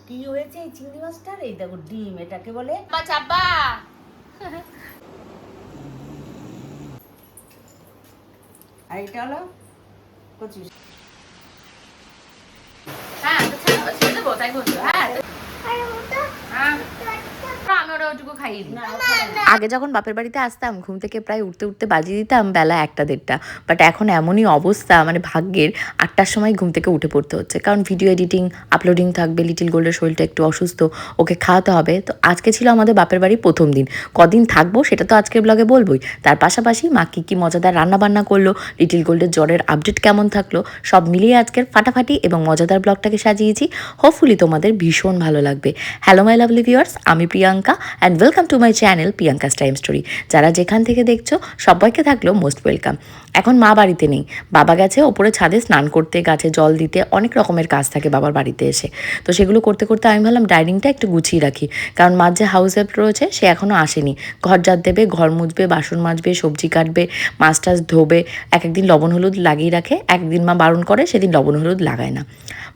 কি হয়েছে এই চিংড়ি মাছটার? এই দেখো ডিম, এটাকে বলে চাপা। আর এটা হলো কচু। হ্যাঁ ছেড়ে দেবো, তাই বলছো? হ্যাঁ আমি ওটা ওটুকু খাইয়ে দিই। আগে যখন বাপের বাড়িতে আসতাম ঘুম থেকে প্রায় উঠতে উঠতে বাজিয়ে দিতাম বেলা 1টা 1:30, বাট এখন এমনই অবস্থা, মানে ভাগ্যের 8টার সময় ঘুম থেকে উঠে পড়তে হচ্ছে, কারণ ভিডিও এডিটিং আপলোডিং থাকবে। লিটিল গোল্ডের শরীরটা একটু অসুস্থ, ওকে খাওয়াতে হবে। তো আজকে ছিল আমাদের বাপের বাড়ি প্রথম দিন। কদিন থাকবো সেটা তো আজকের ব্লগে বলবোই, তার পাশাপাশি মা কী মজাদার রান্নাবান্না করলো, লিটিল গোল্ডের জ্বরের আপডেট কেমন থাকলো, সব মিলিয়ে আজকের ফাটাফাটি এবং মজাদার ব্লগটাকে সাজিয়েছি। হোপফুলি তোমাদের ভীষণ ভালো লাগবে। হ্যালো মাই লাভলি ভিউয়ার্স, আমি Priyanka and welcome to my channel Priyanka's time story. যারা যেখান থেকে দেখছো সবাইকে থাকলো মোস্ট ওয়েলকাম। এখন মা বাড়িতে নেই, বাবা গেছে ওপরে ছাদে স্নান করতে, গাছে জল দিতে, অনেক রকমের কাজ থাকে বাবার বাড়িতে এসে। তো সেগুলো করতে করতে আমি ভাবলাম ডাইনিংটা একটু গুছিয়ে রাখি, কারণ মার যে হাউস হেল্প রয়েছে সে এখনও আসেনি। ঘর ঝাড় দেবে, ঘর মুছবে, বাসন মাজবে, সবজি কাটবে, মাছ টাছ ধোবে। এক একদিন লবণ হলুদ লাগিয়ে রাখে, একদিন মা বারণ করে, সেদিন লবণ হলুদ লাগায় না।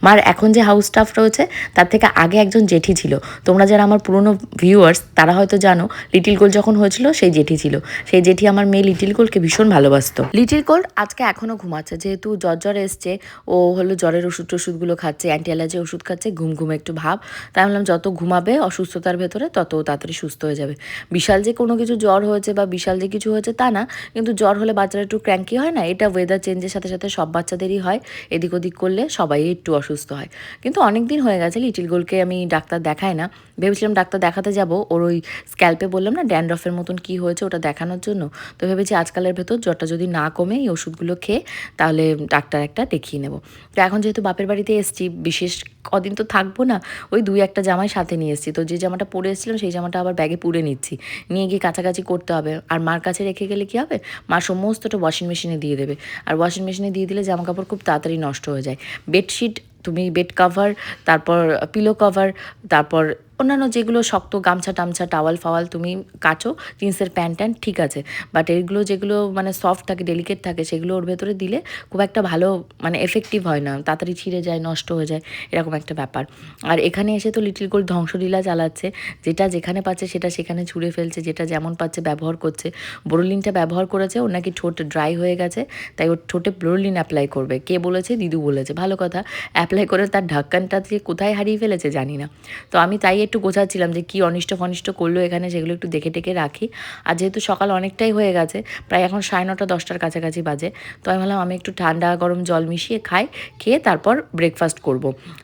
মার এখন যে হাউস স্টাফ রয়েছে তার থেকে আগে একজন জেঠি ছিল। তোমরা যারা আমার পুরনো ভিউয়ার্স তারা হয়তো জানো, লিটিল গোল্ড যখন হয়েছিল সেই জেঠি ছিল। সেই জেঠি আমার মেয়ে লিটিল গোল্ডকে ভীষণ ভালোবাসতো। লিটিল গোল্ড আজকে এখনও ঘুমাচ্ছে, যেহেতু জ্বর এসছে। ও হলো জ্বরের ওষুধগুলো খাচ্ছে, অ্যান্টি অ্যালার্জি ওষুধ খাচ্ছে, ঘুম একটু ভাব। তাই বললাম যত ঘুমাবে অসুস্থতার ভেতরে তত তাড়াতাড়ি সুস্থ হয়ে যাবে। বিশাল যে কোনো কিছু জ্বর হয়েছে বা বিশাল যে কিছু হয়েছে তা না, কিন্তু জ্বর হলে বাচ্চারা একটু ক্র্যাঙ্কি হয় না, এটা ওয়েদার চেঞ্জের সাথে সাথে সব বাচ্চাদেরই হয়। এদিক ওদিক করলে সবাই একটু অসুস্থ হয়। কিন্তু অনেক দিন হয়ে গেছে লিটিল গোল্ডকে আমি ডাক্তার দেখাই না। ভেবেছিলাম ডাক্তার দেখাতে যাব, ওর ওই স্ক্যাল্পে বললাম না ড্যান্ড্রফের মতন কি হয়েছে ওটা দেখানোর জন্য। তো ভেবেছি আজকালের ভেতর জ্বরটা যদি না কমে এই ওষুধগুলো খেয়ে তাহলে ডাক্তার একটা দেখিয়ে নেব। তো এখন যেহেতু বাপের বাড়িতে এসেছি, বিশেষ কদিন তো থাকবো না, ওই 2-1টা জামাই সাথে নিয়ে এসেছি। তো যে জামাটা পরে এসেছিলাম সেই জামাটা আবার ব্যাগে পুরে নিচ্ছি, নিয়ে গিয়ে কাছাকাছি করতে হবে। আর মার কাছে রেখে গেলে কী হবে, মা সমস্তটা ওয়াশিং মেশিনে দিয়ে দেবে। আর ওয়াশিং মেশিনে দিয়ে দিলে জামা কাপড় খুব তাড়াতাড়ি নষ্ট হয়ে যায়। বেডশিট, তুমি বেড কভার, তারপর পিলো কভার, তারপর অন্যান্য যেগুলো শক্ত গামছা টামছা টাওয়াল ফাওয়াল তুমি কাচো, জিন্সের প্যান্ট ট্যান্ট ঠিক আছে, বাট এইগুলো যেগুলো মানে সফট থাকে, ডেলিকেট থাকে, সেগুলো ওর ভেতরে দিলে খুব একটা ভালো মানে এফেক্টিভ হয় না, তাড়াতাড়ি ছিঁড়ে যায়, নষ্ট হয়ে যায়, এরকম একটা ব্যাপার। আর এখানে এসে তো লিটিল গোল্ড ধ্বংসলীলা চালাচ্ছে, যেটা যেখানে পাচ্ছে সেটা সেখানে ছুঁড়ে ফেলছে, যেটা যেমন পাচ্ছে ব্যবহার করছে। বোরোলিনটা ব্যবহার করেছে, ওর নাকি ঠোঁট ড্রাই হয়ে গেছে, তাই ওর ঠোঁটে বোরোলিন অ্যাপ্লাই করবে। কে বলেছে? দিদু বলেছে। ভালো কথা, অ্যাপ্লাই করে তার ঢাক্কানটা যে কোথায় হারিয়ে ফেলেছে জানি না। তো আমি তাই একটু গোছাচ্ছিলাম যে কী অনিষ্ট ফনিষ্ট করলো এখানে, সেগুলো একটু দেখে টেকে রাখি। আর যেহেতু সকাল অনেকটাই হয়ে গেছে, প্রায় এখন 9:30-10টার কাছাকাছি বাজে, তো আমি ভাবলাম আমি একটু ঠান্ডা গরম জল মিশিয়ে খাই, খেয়ে তারপর ব্রেকফাস্ট করব।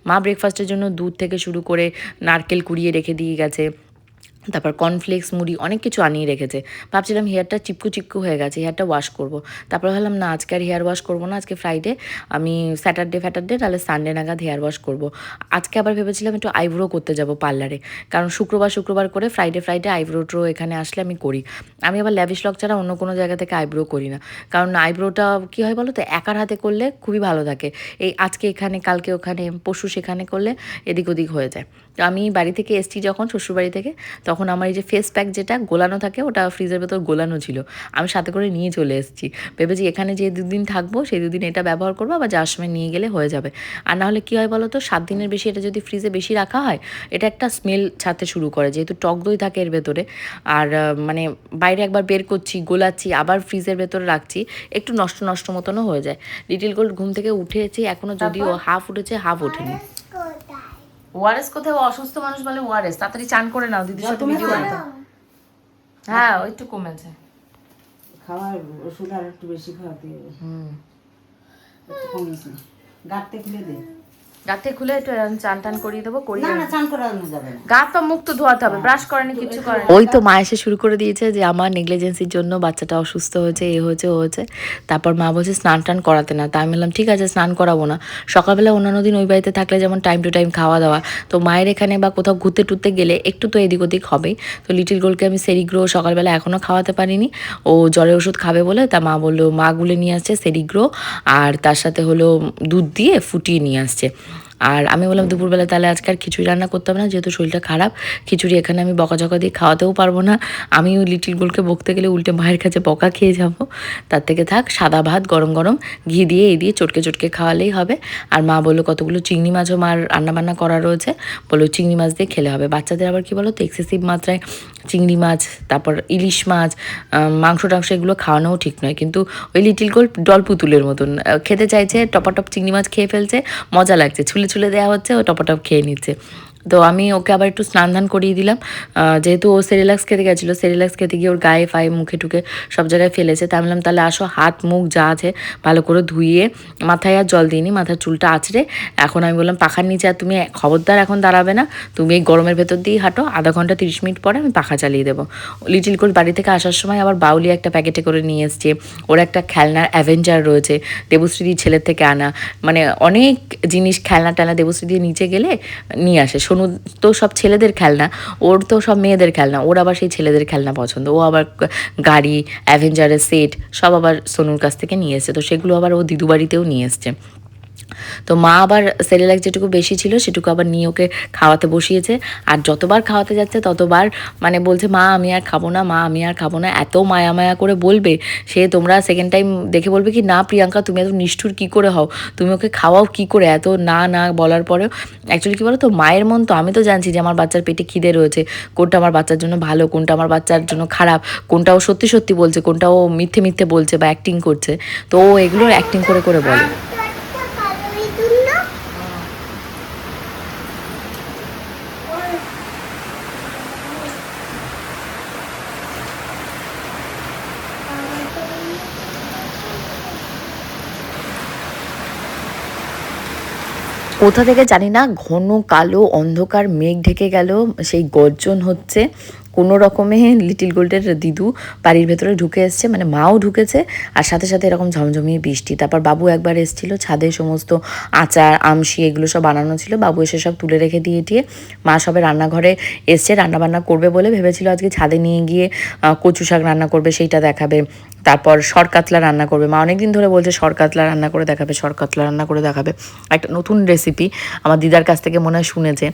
মা ব্রেকফাস্টের জন্য দুধ থেকে শুরু করে নারকেল কুড়িয়ে রেখে দিয়ে গেছে, তারপর কর্নফ্লেক্স, মুড়ি, অনেক কিছু আনিয়ে রেখেছে। ভাবছিলাম হেয়ারটা চিপকু হয়ে গেছে, হেয়ারটা ওয়াশ করব। তারপর ভাবলাম না, আজকে আর হেয়ার ওয়াশ করবো না, আজকে ফ্রাইডে, আমি স্যাটারডে তাহলে সানডে নাগাদ হেয়ার ওয়াশ করব। আজকে আবার ভেবেছিলাম একটু আইব্রো করতে যাব পার্লারে, কারণ শুক্রবার করে ফ্রাইডে আইব্রোটো এখানে আসলে আমি করি। আমি আবার ল্যাভিশ লক ছাড়া অন্য কোনো জায়গা থেকে আইব্রো করি না, কারণ আইব্রোটা কী হয় বলো তো, একার হাতে করলে খুবই ভালো থাকে। এই আজকে এখানে, কালকে ওখানে, পরশু সেখানে করলে এদিক ওদিক হয়ে যায়। তো আমি বাড়ি থেকে এসেছি যখন, শ্বশুরবাড়ি থেকে, তখন আমার এই যে ফেস প্যাক যেটা গোলানো থাকে ওটা ফ্রিজের ভেতর গোলানো ছিল, আমি সাথে করে নিয়ে চলে এসেছি। ভেবেছি এখানে যে 2 দিন থাকবো সেই 2 দিন এটা ব্যবহার করবো, আবার যাওয়ার সময় নিয়ে গেলে হয়ে যাবে। আর নাহলে কী হয় বলো তো, 7 দিনের বেশি এটা যদি ফ্রিজে বেশি রাখা হয়, এটা একটা স্মেল ছাড়তে শুরু করে, যেহেতু টক দই থাকে এর ভেতরে। আর মানে বাইরে একবার বের করছি, গোলাচ্ছি, আবার ফ্রিজের ভেতরে রাখছি, একটু নষ্ট মতনও হয়ে যায়। লিটিল গোল্ড ঘুম থেকে উঠেছি এখনও, যদিও হাফ উঠেছে হাফ ওঠেনি। ওআরএস কোথায়? অসুস্থ মানুষ বলে ওআরএস। তাড়াতাড়ি চান করে নাও, দিদির সাথে ভিডিও বানাতে। হ্যাঁ ওই একটু কমেছে, খাওয়ার ওষুধ আর একটু বেশি খাওয়াতে হবে। একটু কমিয়েছে, গাঁটতে খুলে দে, গাতে খুলে একটু চান টান করিয়ে দেবো, করিয়ে না চান করানো যাবে না, গা তো মুখ তো ধোয়াতে হবে, ব্রাশ করেনি, কিছু করেনি। ওই তো মা এসে শুরু করে দিয়েছে যে আমার নেগলিজেন্সির জন্য বাচ্চাটা অসুস্থ হয়েছে, এ হয়েছে ও হয়েছে। তারপর মা বলছে স্নান টান করাতে না, তাই আমি বললাম ঠিক আছে স্নান করাবো না। সকালবেলা অন্যান্য দিন ওই বাড়িতে থাকলে যেমন টাইম টু টাইম খাওয়া দাওয়া, তো মায়ের এখানে বা কোথাও ঘুরতে টুরতে গেলে একটু তো এদিক ওদিক হবেই। তো লিটিল গোল্ডকে আমি সেরিগ্রো সকালবেলা এখনও খাওয়াতে পারিনি, ও জ্বরের ওষুধ খাবে বলে তা মা বললো, মা গুলে নিয়ে আসছে সেরিগ্রো, আর তার সাথে হলো দুধ দিয়ে ফুটিয়ে নিয়ে আসছে। আর আমি বললাম দুপুরবেলা তাহলে আজকে আর খিচুড়ি রান্না করতে হবে না, যেহেতু শরীরটা খারাপ। খিচুড়ি এখানে আমি বকাঝকা দিয়ে খাওয়াতেও পারবো না, আমি ওই লিটিল গোলকে বকতে গেলে উল্টে মায়ের কাছে বকা খেয়ে যাব। তার থেকে থাক, সাদা ভাত গরম গরম ঘি দিয়ে এই দিয়ে চটকে চটকে খাওয়ালেই হবে। আর মা বললো কতগুলো চিংড়ি মাছও মার রান্নাবান্না করা রয়েছে, বললো চিংড়ি মাছ দিয়ে খেলে হবে। বাচ্চাদের আবার কী বলো তো, এক্সেসিভ মাত্রায় চিংড়ি মাছ, তারপর ইলিশ মাছ, মাংস টাংস এগুলো খাওয়ানোও ঠিক নয়। কিন্তু ওই লিটিল গোল ডল পুতুলের মতন খেতে চাইছে, টপাটপ চিংড়ি মাছ খেয়ে ফেলছে, মজা লাগছে, ছুলে ছুলে দেওয়া হচ্ছে, ও টপাটপ খেয়ে নিচ্ছে। তো আমি ওকে আবার একটু স্নান ধান করিয়ে দিলাম, যেহেতু ও সেরিলাক্স খেতে গেছিলো, সেরিলাক্স খেতে গিয়ে ওর গায়ে ফায়ে মুখে টুকে সব জায়গায় ফেলেছে। তা বললাম তাহলে আসো হাত মুখ যা আছে ভালো করে ধুইয়ে, মাথায় আর জল দিইনি, মাথার চুলটা আঁচড়ে এখন আমি বললাম পাখার নিচে আর তুমি খবরদার এখন দাঁড়াবে না, তুমি এই গরমের ভেতর দিয়েই হাঁটো, আধা ঘন্টা 30 মিনিট পরে আমি পাখা চালিয়ে দেবো। লিটিল গোল বাড়ি থেকে আসার সময় আবার বাউলি একটা প্যাকেটে করে নিয়ে এসছে, ওর একটা খেলনার অ্যাভেঞ্জার রয়েছে দেবশ্রীদির ছেলের থেকে আনা, মানে অনেক জিনিস খেলনা টেলনা দেবশ্রীদি নিচে গেলে নিয়ে আসে। সোনু তো সব ছেলেদের খেলনা, ওর তো সব মেয়েদের খেলনা, ওর আবার সেই ছেলেদের খেলনা পছন্দ। ও আবার গাড়ি অ্যাভেঞ্জারের সেট সব আবার সোনুর কাছ থেকে নিয়ে এসছে, তো সেগুলো আবার ও দিদু বাড়িতেও নিয়ে এসছে। তো মা আবার সেরেলাক যেটুকু বেশি ছিল সেটুকু আবার নিয়ে ওকে খাওয়াতে বসিয়েছে। আর যতবার খাওয়াতে যাচ্ছে ততবার মানে বলছে মা আমি আর খাবো না, মা আমি আর খাবো না, এত মায়া মায়া করে বলবে সে, তোমরা সেকেন্ড টাইম দেখে বলবে কি না প্রিয়াঙ্কা তুমি এত নিষ্ঠুর কী করে হও, তুমি ওকে খাওয়াও কী করে, এত না না বলার পরেও। অ্যাকচুয়ালি কী বলো তো, মায়ের মন তো, আমি তো জানছি যে আমার বাচ্চার পেটে খিদে রয়েছে, কোনটা আমার বাচ্চার জন্য ভালো, কোনটা আমার বাচ্চার জন্য খারাপ, কোনটা ও সত্যি সত্যি বলছে, কোনটা ও মিথ্যে মিথ্যে বলছে বা অ্যাক্টিং করছে। তো ও এগুলো অ্যাক্টিং করে করে বলে। কোথা থেকে জানি না ঘন কালো অন্ধকার মেঘ ঢেকে গেল, সেই গর্জন হচ্ছে। কোনো রকমে লিটিল গোল্ডের দিদু বাড়ির ভেতরে ঢুকে এসছে, মানে মাও ঢুকেছে, আর সাথে সাথে এরকম ঝমঝমিয়ে বৃষ্টি। তারপর বাবু একবার এসেছিলো, ছাদে সমস্ত আচার আমশি এগুলো সব বানানো ছিল, বাবু এসে সব তুলে রেখে দিয়ে মা সবে রান্নাঘরে এসছে, রান্নাবান্না করবে বলে ভেবেছিল আজকে ছাদে নিয়ে গিয়ে কচু শাক রান্না করবে, সেইটা দেখাবে। তারপর সরকাতলা রান্না করবে, মা অনেকদিন ধরে বলছে সরকাতলা রান্না করে দেখাবে, সরকাতলা রান্না করে দেখাবে, একটা নতুন রেসিপি আমার দিদার কাছ থেকে মনে হয় শুনেছে।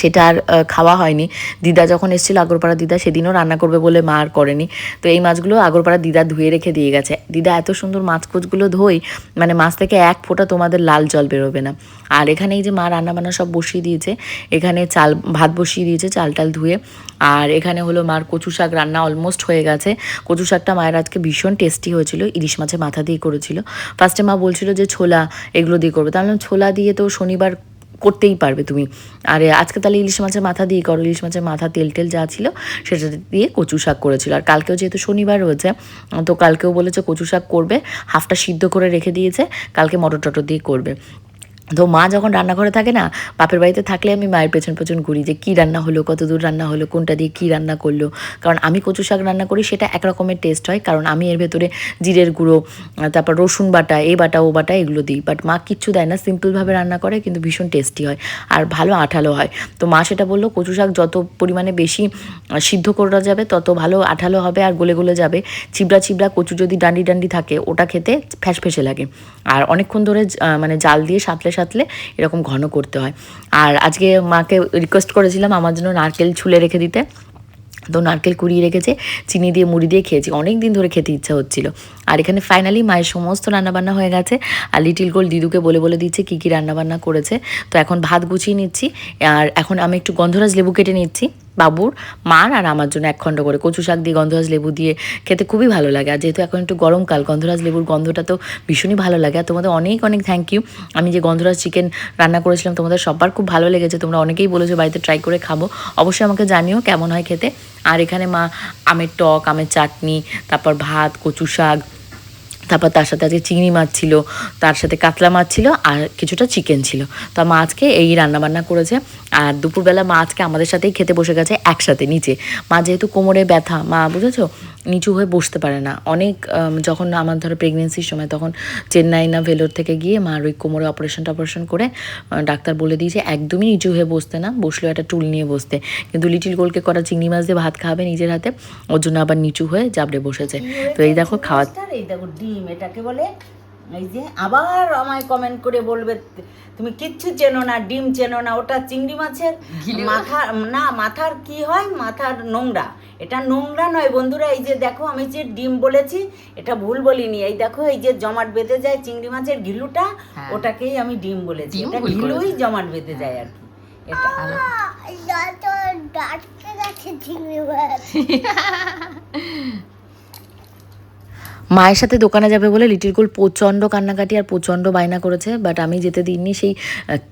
সেটা আর খাওয়া হয়নি। দিদা যখন এসেছিলো আগরপাড়া দিদা, সেদিনও রান্না করবে বলে মা আর করেনি। তো এই মাছগুলো আগরপাড়া দিদা ধুয়ে রেখে দিয়ে গেছে। দিদা এত সুন্দর মাছ কোচগুলো ধোই, মানে মাছ থেকে এক ফোঁটা তোমাদের লাল জল বেরোবে না। আর এখানে এই যে মা রান্নাবান্না সব বসিয়ে দিয়েছে, এখানে চাল ভাত বসিয়ে দিয়েছে চাল টাল ধুয়ে। আর এখানে হলো মার কচু শাক রান্না অলমোস্ট হয়ে গেছে। কচু শাকটা মায়ের আজকে ভীষণ টেস্টি হয়েছিল, ইলিশ মাছের মাথা দিয়ে করেছিল। ফার্স্টে মা বলছিল যে ছোলা এগুলো দিয়ে করবে, তাহলে ছোলা দিয়ে তো শনিবার করতেই পারবে তুমি, আর আজকে তাহলে ইলিশ মাছের মাথা দিয়ে করো। ইলিশ মাছের মাথা তেল টেল যা ছিল সেটা দিয়ে কচু শাক করেছিল। আর কালকেও যেহেতু শনিবার রয়েছে, তো কালকেও বলেছে কচু শাক করবে, হাফটা সিদ্ধ করে রেখে দিয়েছে, কালকে মটর টটর দিয়ে করবে। তো মা যখন রান্নাঘরে থাকে না, বাপের বাড়িতে থাকলে আমি মায়ের পেছন পেছন ঘুরি যে কী রান্না হলো, কত দূর রান্না হলো, কোনটা দিয়ে কী রান্না করলো। কারণ আমি কচু শাক রান্না করি সেটা এক রকমের টেস্ট হয়, কারণ আমি এর ভেতরে জিরের গুঁড়ো, তারপর রসুন বাটা, এই বাটা ও বাটা এগুলো দিই। বাট মা কিচ্ছু দেয় না, সিম্পলভাবে রান্না করে, কিন্তু ভীষণ টেস্টি হয় আর ভালো আঠালো হয়। তো মা সেটা বললো কচু শাক যত পরিমাণে বেশি সিদ্ধ করা যাবে তত ভালো আঠালো হবে আর গলে গলে যাবে। চিবড়া চিবড়া কচু যদি ডান্ডি ডান্ডি থাকে ওটা খেতে ফ্যাসফেসে লাগে, আর অনেকক্ষণ ধরে মানে জাল দিয়ে সাঁতলে সাঁতলে এরকম ঘন করতে হয়। আর আজকে মাকে রিকোয়েস্ট করেছিলাম আমার জন্য নারকেল ছুলে রেখে দিতে, তো নারকেল কুড়িয়ে রেখেছে, চিনি দিয়ে মুড়ি দিয়ে খেয়েছি, অনেক দিন ধরে খেতে ইচ্ছা হচ্ছিল। আর এখানে ফাইনালি মায়ের সমস্ত রান্নাবান্না হয়ে গেছে, আর লিটিল গোল্ড দিদুকে বলে বলে দিচ্ছে কী কী রান্নাবান্না করেছে। তো এখন ভাত গুছিয়ে নিচ্ছি, আর এখন আমি একটু গন্ধরাজ লেবু কেটে নিচ্ছি বাবুর, মার আর আমার জন্য 1 খণ্ড করে। কচু শাক দিয়ে গন্ধরাজ লেবু দিয়ে খেতে খুবই ভালো লাগে, আর যেহেতু এখন একটু গরমকাল গন্ধরাজ লেবুর গন্ধটা তো ভীষণই ভালো লাগে। আর তোমাদের অনেক অনেক থ্যাংক ইউ, আমি যে গন্ধরাজ চিকেন রান্না করেছিলাম তোমাদের সবার খুব ভালো লেগেছে, তোমরা অনেকেই বলেছো বাড়িতে ট্রাই করে খাবো, অবশ্যই আমাকে জানিও কেমন হয় খেতে। আর এখানে মা আমের টক, আমের চাটনি, তারপর ভাত, কচু শাক, তারপর তার সাথে আজকে চিংড়ি মাছ ছিল, তার সাথে কাতলা মাছ ছিল, আর কিছুটা চিকেন ছিল। তো মা আজকে এই রান্নাবান্না করেছে। আর দুপুরবেলা মা আজকে আমাদের সাথেই খেতে বসে গেছে একসাথে নিচে। মা যেহেতু কোমরে ব্যথা, মা বুঝেছো নিচু হয়ে বসতে পারে না। অনেক যখন আমার ধরো প্রেগনেন্সির সময়, তখন চেন্নাই না ভেলোর থেকে গিয়ে মার ওই কোমরে অপারেশন করে ডাক্তার বলে দিয়েছে একদমই নিচু হয়ে বসতে না, বসলেও একটা টুল নিয়ে বসতে। কিন্তু লিটিল গোলকে করা চিংড়ি মাছ দিয়ে ভাত খাওয়াবে নিজের হাতে, ওর জন্য আবার নিচু হয়ে জাবড়ে বসেছে। তো এই দেখো খাওয়া, এই দেখো ডিম, এটাকে বলে এই যে আবার আমায় কমেন্ট করে বলবে তুমি কিচ্ছু চেনো না, ডিম চেনো না, ওটা চিংড়ি মাছের মাথা না, মাথার কি হয়, মাথার নোংরা। এটা নোংরা নয় বন্ধুরা, এই যে দেখো আমি যে ডিম বলেছি এটা ভুল বলিনি, এই দেখো এই যে জমাট বেঁধে যায় চিংড়ি মাছের ঘিলুটা, ওটাকেই আমি ডিম বলেছি, এটা ঘিলুই জমাট বেঁধে যায় আর কি। এটা মায়ের সাথে দোকানে যাবে বলে লিটিল গোল্ড প্রচণ্ড কান্নাকাটি আর প্রচণ্ড বায়না করেছে, বাট আমি যেতে দিইনি। সেই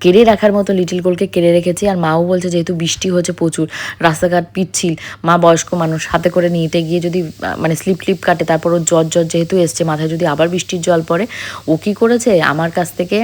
কেড়ে রাখার মতো লিটিল গোল্ডকে কেড়ে রেখেছি। আর মাও বলছে যেহেতু বৃষ্টি হচ্ছে প্রচুর, রাস্তাঘাট পিচ্ছিল, মা বয়স্ক মানুষ, হাতে করে নিতে গিয়ে যদি মানে স্লিপ টিপ কাটে, তারপর ওর জ্বর যেহেতু এসছে মাথায়, যদি আবার বৃষ্টির জল পড়ে, ও কী করেছে আমার কাছ থেকে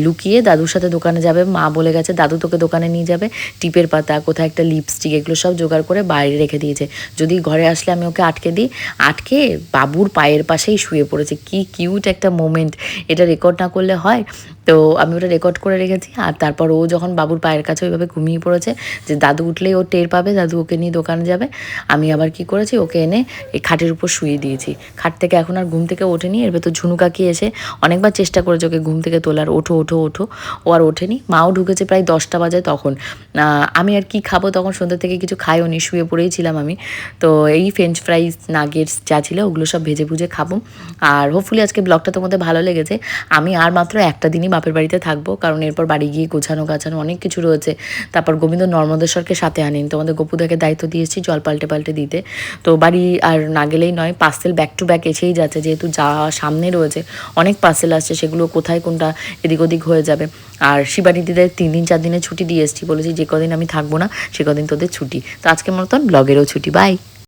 লুকিয়ে দাদুর সাথে দোকানে যাবে। মা বলে গেছে দাদু তোকে দোকানে নিয়ে যাবে, টিপের পাতা, কোথায় একটা লিপস্টিক, এগুলো সব জোগাড় করে বাইরে রেখে দিয়েছে। যদি ঘরে আসলে আমি ওকে আটকে দিই, আটকে বাবুর পায়ের পাশেই শুয়ে পড়েছে। কি কিউট একটা মোমেন্ট, এটা রেকর্ড না করলে হয়। তো আমি ওটা রেকর্ড করে রেখেছি। আর তারপর ও যখন বাবুর পায়ের কাছে ওইভাবে ঘুমিয়ে পড়েছে যে দাদু উঠলেই ও টের পাবে, দাদু ওকে নিয়ে দোকানে যাবে, আমি আবার কি করেছি, ওকে এনে এই খাটের উপর শুয়ে দিয়েছি। খাট থেকে এখন আর ঘুম থেকে ওঠেনি। এর ভেতর ঝুনু কাকি এসে অনেকবার চেষ্টা করেছে ওকে ঘুম থেকে তোলার, ওঠো ওঠো ওঠো, ও আর ওঠেনি। মাও ঢুকেছে প্রায় 10টা বাজে তখন। আমি আর কি খাবো, তখন সন্ধ্যা থেকে কিছু খাইও নি, শুয়ে পড়েই ছিলাম আমি। তো এই ফ্রেঞ্চ ফ্রাইস, নাগেটস যা ছিল ওগুলো সব ভেজে ভুজে খাবো। আর হোপফুলি আজকে ব্লগটা তোমাদের ভালো লেগেছে। আমি আর মাত্র একটা দিনই বাপের বাড়িতে থাকবো, কারণ এরপর বাড়ি গিয়ে গোছানো গাছানো অনেক কিছু রয়েছে। তারপর গোবিন্দ নর্মদেশ্বরকে সাথে আনিন, তোমাদের গপুদাকে দায়িত্ব দিয়েছি জল পাল্টে দিতে। তো বাড়ি আর না গেলেই নয়, পার্সেল ব্যাক টু ব্যাক এসেই যাচ্ছে, যেহেতু যা সামনে রয়েছে অনেক পার্সেল আসছে, সেগুলো কোথায় কোনটা এদিক ওদিক হয়ে যাবে। আর শিবানীদিদের 3 দিন 4 দিনের ছুটি দিয়ে এসেছি, বলেছি যে কদিন আমি থাকবো না সে কদিন তোদের ছুটি। তো আজকের মতন ব্লগেরও ছুটি, বাই।